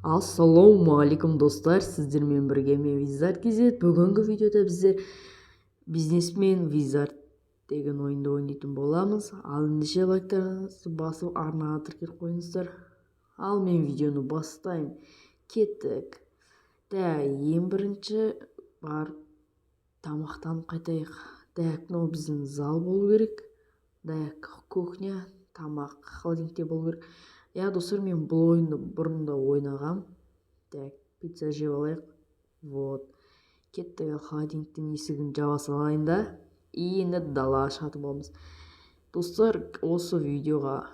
Ассалауму алейкум достар, сіздермен бірге мен Wizard KZ. Бүгінгі видеода біздер бизнесмен Wizard деген ойынды ойнайтын боламыз. Ал ендеше лайктарыңызды басып арнаға тіркеліп қойыңыздар. Ал мен видеоны бастаймын. Кеттік. Ең бірінші бар тамақтанып қайтайық. Мынау біздің зал болу керек. Кухня, тамақ холодильникте болу керек. Достар, мен бұл ойынды бұрында ойнағам. Пицца жеп алайық. Кеттік, холодильниктің есігін жаба салайын да. Енді далаға шығатын боламыз. Достар, осы видеоға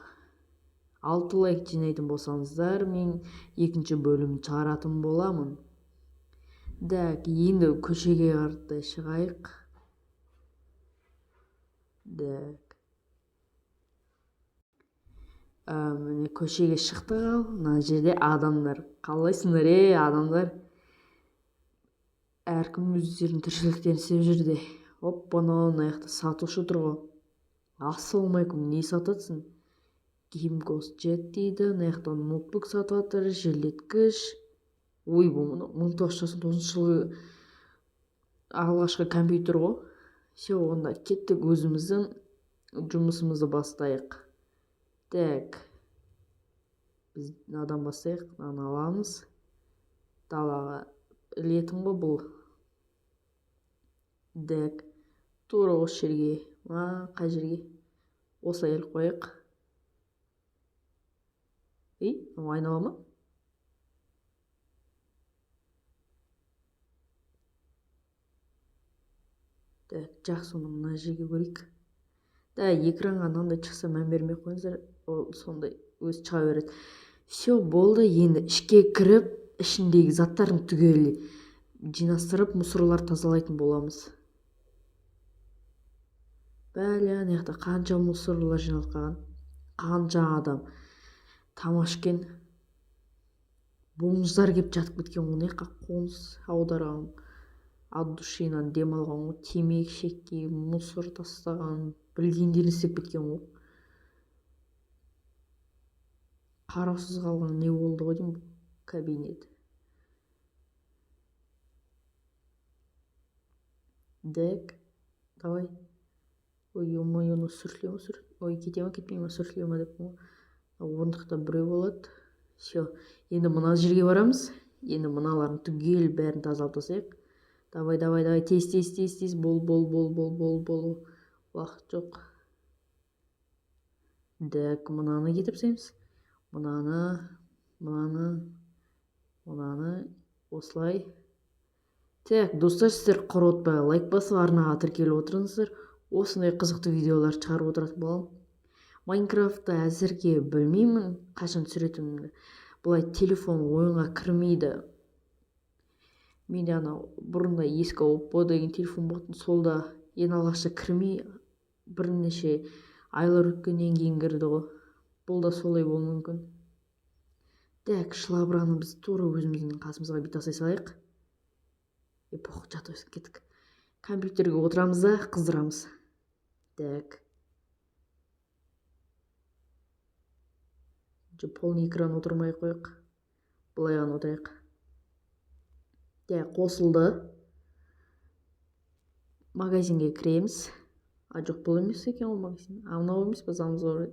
6 лайк жинайтын болсаңыздар, мен екінші бөлім шығаратын боламын. Енді көшеге қарай шығайық. Міне көшеге шықтық. Ал мына жерде адамдар. Қалайсыңдар, адамдар? Әркім өздерінің тіршіліктерін істеп жүрді. Мына жақта сатушы тұр ғой. Ассалаумағалейкум, не сатасың? Гимкос жет дейді. Мына жақта ноутбук сатып жатыр, желдеткіш. Бұл 1999 жылғы алғашқы компьютер ғой. Онда кеттік, өзіміздің жұмысымызды бастайық. Біз надан бастайық, мынаны аламыз. Далаға ілетін ғой бұл. Тура осы жерге, қай жерге? Осылай іліп қойық. Айнала ма? Жақсы, оны мына жерге көрейік. Экранға мынандай шықса мән бермей қойыңыздар, ол сондай өз шыға береді. Болды, енді ішке кіріп, ішіндегі заттарын түгел жинастырып, мусорлар тазалайтын боламыз. Ана жақта қанша мусорлар жиналған, қанша адам. Тамашкен бомждар кеп жатып кеткен, оны қоныс аударған, от душинан демалған, темекі шеккен, мусор тастаған, білгендерін істеп кеткен ғой. Қараусыз қалған не болды ғой деймін, кабинет. Давай. Оны сүртіле ма? Кете ма, кетпей ма, сүртіле ма деп. Орындықта біреу болады. Енді мына жерге барамыз. Енді мыналарын түгел бәрін тазалап тастайық. Давай, тез. Бол. Уақыт жоқ. Мынаны кетіп тастаймыз. Мынаны осылай. Достар, сіздер құротпай лайк басып арнаға тіркеліп отырыңыздар. Осындай қызықты видеолар шығарып отыратын болам. Майнкрафтты әзірге білмеймін қашан түсіретінімді. Бұлай телефон ойынға кірмейді. Менде бұрында ескі Oppo деген телефон болатын, солда ең алғашта кірмей бірнеше айлар өткеннен кейін кірді ғой. Бұл да солай болуы мүмкін. Шлабраны біз тура өзіміздің қасымызға бүй тастай салайық. Жата өсіп кеттік. Компьютерге отырамыз да қыздырамыз. Полный экран отырмай қойық. Бұлай ғана отырайық. Қосылды. Магазинге кіреміз. Жоқ, бұл емес екен ол магазин. Мынау емес па, Замазор.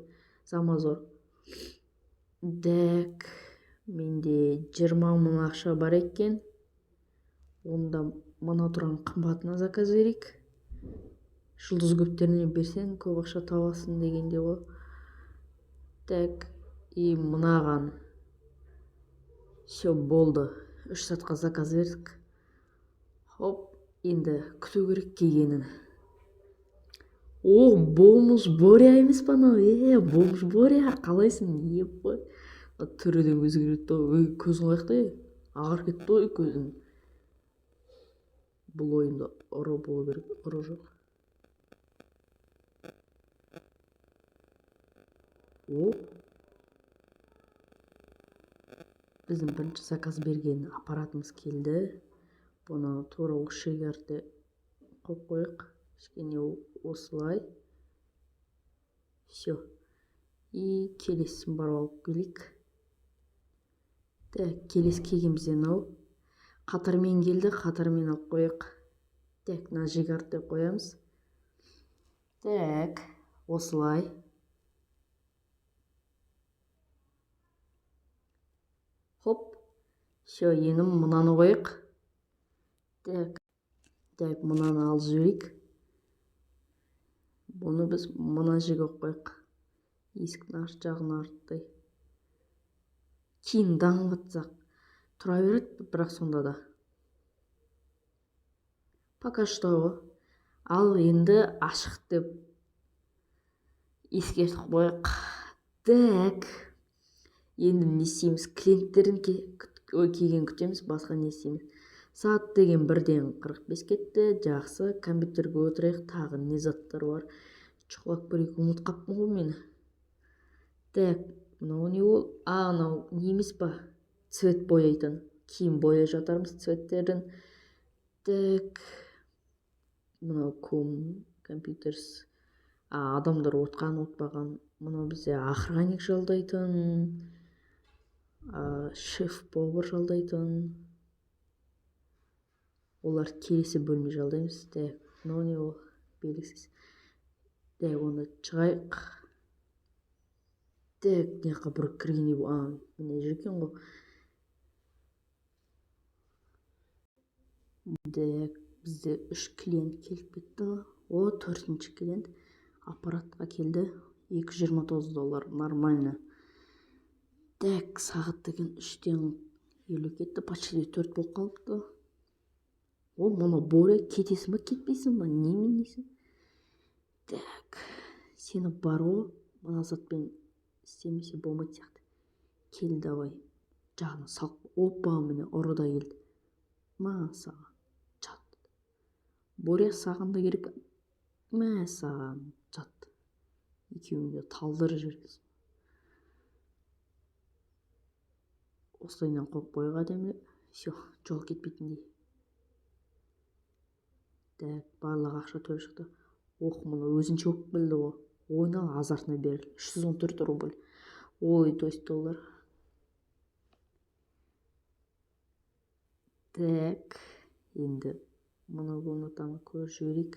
Менде 20 мың ақша бар екен. Онда мына тұрған қымбатына заказ берейік. Жұлдыз көптеріне берсең көп ақша табасың дегенде ғой. Мынаған. Болды. 3 сатқа заказ бердік. Енді күту керек келгенін. Бомж Боря емес па анау? Бомж Боря, қалайсың? Түріден өзгерді. Көзің қаяқта? Ағарып кетті ғой көзің. Бұл ойында ұры болу керек, ұры жоқ. Біздің бірінші заказ берген аппаратымыз келді. Бұны тура осы жерге қойып қойық. Кішкене осылай. Келесін барып алып келейік. Так, келесі келгеніміз мынау. Қатармен келді, қатармен алып қояйық. Так, мына жигарды қоямыз. Так, осылай. Хоп. Все, енді мынаны қояйық. Так, мынаны алып жіберейік. Бұны біз мына жерге қояйық. Есіктің арт жағын арттай. Кейін даңғытсақ тұра береді, бірақ сонда да. Пока что. Ал енді ашық деп ескертіп қояйық. Так. Енді не істейміз? Клиенттердің келген күтеміз, басқа не істейміз? Сағат деген 1:45 кетті. Жақсы, компьютерге отырайық. Тағы не заттар бар? Шұқылап көрейік, ұмытып қаппын ғой мені. Так, мынау не ол? Анау не емес па? Цвет бояйтын. Кейін боя жатармыз цветтерін. Так. Мынау компьютерс. Адамдар отқан, отпаған. Мынау бізде охранник жалдайтын. Шеф-повар жалдайтын. Олар келесі бөлме жалдаймыз. Так, мынау не ол? Белгісіз. Так, оны шығайық. Так, не жаққа бір кіргенде міне жүрген ғой. Так, бізде 3 клиент келіп кетті. 4-ші клиент аппаратқа келді. $229, нормально. Так, сағат деген 3:50 кетті, почти 4 болып қалыпты. Мұны Боря, кетесің ба, кетпейсің ба, неменесің? Так, сені бар ғой, мына затпен істемесе болмайды сияқты. Кел, давай. Жағына салып, опа, міне ұрыда келді. Саған жат. Боря, саған да керек. Саған жат. Екеуіңді талдырып жібересің. Осылайынан қойып қойға демеле. Все, жол кетпейтіндей. Так, барлық ақша төліп шықты. Мұны өзінше оқып білді ғой. Ойнал, азартына беріл. 314 рубль. Ой, то есть $. Так, енді мұны комнатаны көріп жіберейік.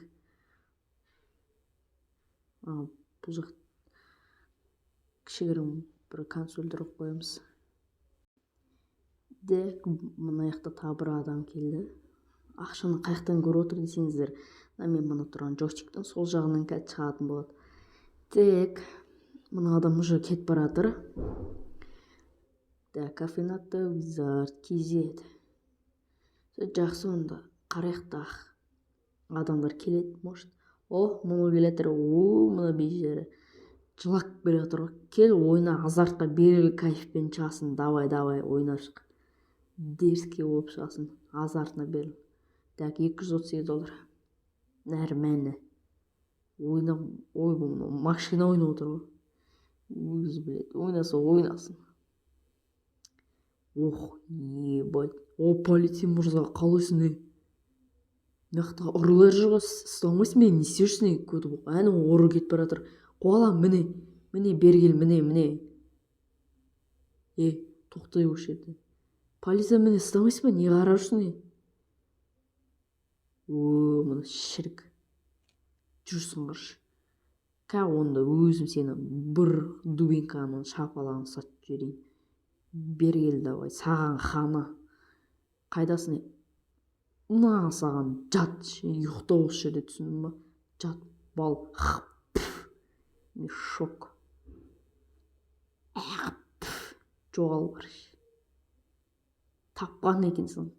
Бұл жақ кішігірім бір консольдер қоямыз. Так, мына жақта тағы бір адам келді. Ақшаны қаяқтан көріп отыр десеңіздер, мен мұны тұрған джойстиктің сол жағынан шығатын болады. Так, мына адам уже кетіп баратыр. Так, кафенаты Wizard KZ. Жақсы, онда қараяқта адамдар келеді, может. Мұны келетір. Мұны бейжері. Жылақ бере отыр. Кел, ойна, азартқа беріл, кайфпен шығасын. Давай, ойнап шық. Дерске болып шығасын. Азартына беріл. Так, $238. Нормально. Ойна, машина ойна отыр ғой. Өзі біледі, ойнасын. Ебать. Полицей мұрза, қалайсың не? Мақта ұрылар жүргі, ұстамайсың мен, не істерсің не? Көті бұл, ұры кетіп баратыр. Қуалам, міне, бергел, міне. Тоқтай өш еді. Полиция мені ұстамайсың ба, не қарап жүрсің не? Мұны шірік. Жүрсің қаршы. Онда өзім сені бір дубинканың шапалағын сатып жіберейін. Бергел, давай, саған хана. Қайдасың не? Саған жат, ұйықтау осы жерде, түсіндің ба? Жат, бал. Мен шок. Жоғал бар. Тапқан екенсің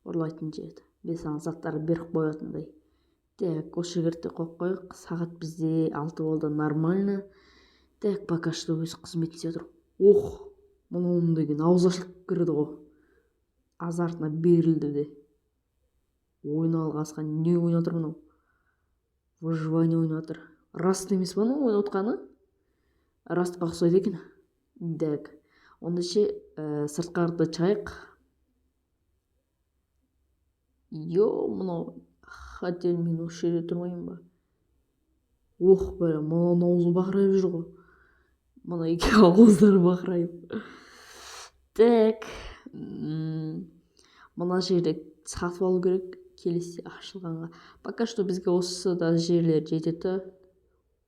ұрлайтын жерді. Мен саған заттарды беріп қоятындай. Так, осы жерде қойып қойық. Сағат бізде 6 болды, нормально. Так, пока что өз қызметін істеп отыр. Мұның деген ауыз ашылып кірді ғой. Азартына берілді де. Ойна алғасқа не ойнатыр мұнау? Выживание ойнатыр. Раст емес ба мұның ойнатқаны? Растқа ұқсайды екен. Так, онда сыртқарды шығайық. Мұнау хотел мен осы жерде тұрмайын ба? Мұның ауызы бақырайып жүр ғой. Мұна екі ауыздары бақырайып. Так, мына жерде сатып алу керек келесі ашылғанға. Пока что бізге осы да жерлер жетеді.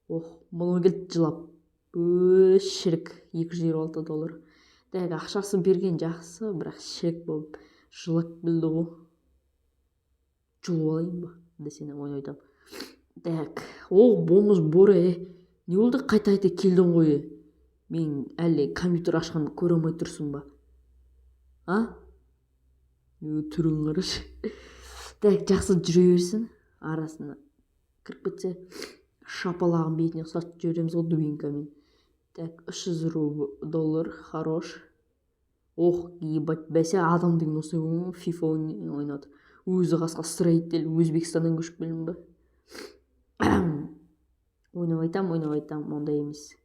Мұны келді жылап. Шірік $226. Так, ақшасын берген жақсы, бірақ шірік болып жылап білді ғой. Жұлып алайын ба десене ойнайтам. Так, бонус боре. Не болды қайта келдің ғой? Мен әлі компьютер ашқанды көре алмай тұрсың ба? Түрің қарашы. Так, жақсы жүре берсін. Арасына кіріп кетсе, шапалағын бетіне ұстатып жүреміз ғой дубинкамен. Так, $300, хорош. Ебать, бәсе адам деген осы FIFA ойнады. Өзі қасқа строитель, Өзбекстаннан көшіп келдің ба? Ойнап айтам, ондай емес.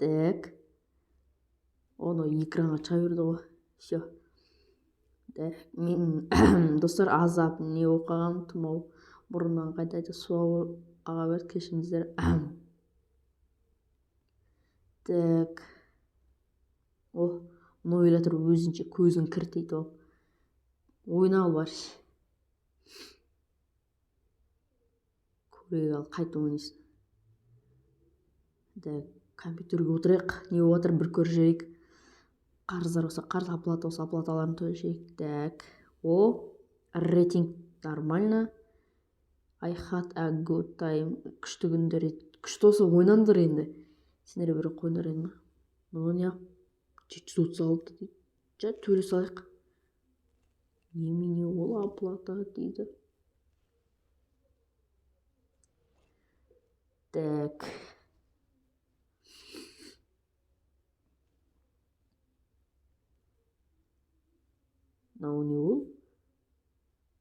Так. Оны экранға шыға берді ғой. Все. Так, мен достар азап не оқыған, тұмау бұрыннан қайта суау аға берді, кешіріңіздер. Так. Мұны ойлатыр өзінше көзін кіртейді ол. Ойнау бар. Көрек ал, қайта ойнайсың. Так, компьютерге отырайық. Не отыр бір көр жейік. Қарыздар болса, қарыз, оплата болса, оплаталарын төлешейік. Так, рейтинг нормально. I had a good time. Күшті күндер. Күшті болса ойнандыр енді. Сендер бір қойнар еді ма? Мұны не 736 дейді. Төле салайық. Немене ол оплата дейді. Так. Мынау не ол?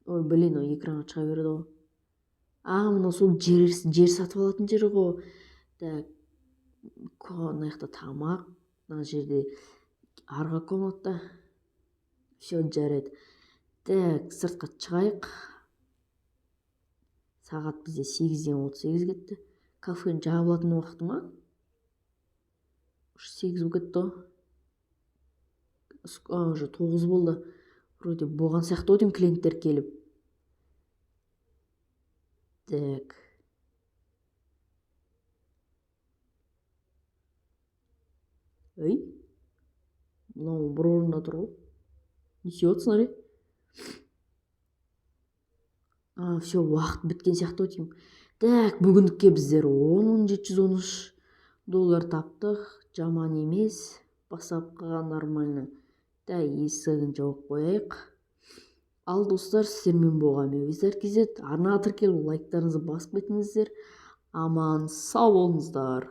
Блин, экранға шыға берді ғой. Мынау сол жер сатып алатын жері ғой. Так, мына жақта тамақ, мына жерде арғы комнатта. Все жарайды. Так, сыртқа шығайық. Сағат бізде 8:38 кетті. Кафе жабылатын уақыты ма? 8 болып кетті. Уже 9 болды. Вроде болған сияқты өтем клиенттер келіп. Так. Мынау бір орында тұр ғой. Не істеп все, уақыт біткен сияқты өтем. Так, бүгіндікке біздер $10,713 таптық. Жаман емес. Бастапқыға нормально. Да, есігін жауып қояйық. Ал достар, сіздермен болған мен Визард KZ. Арнаға тіркеліп лайктарыңызды басып кетіңіздер. Аман сау болыңыздар.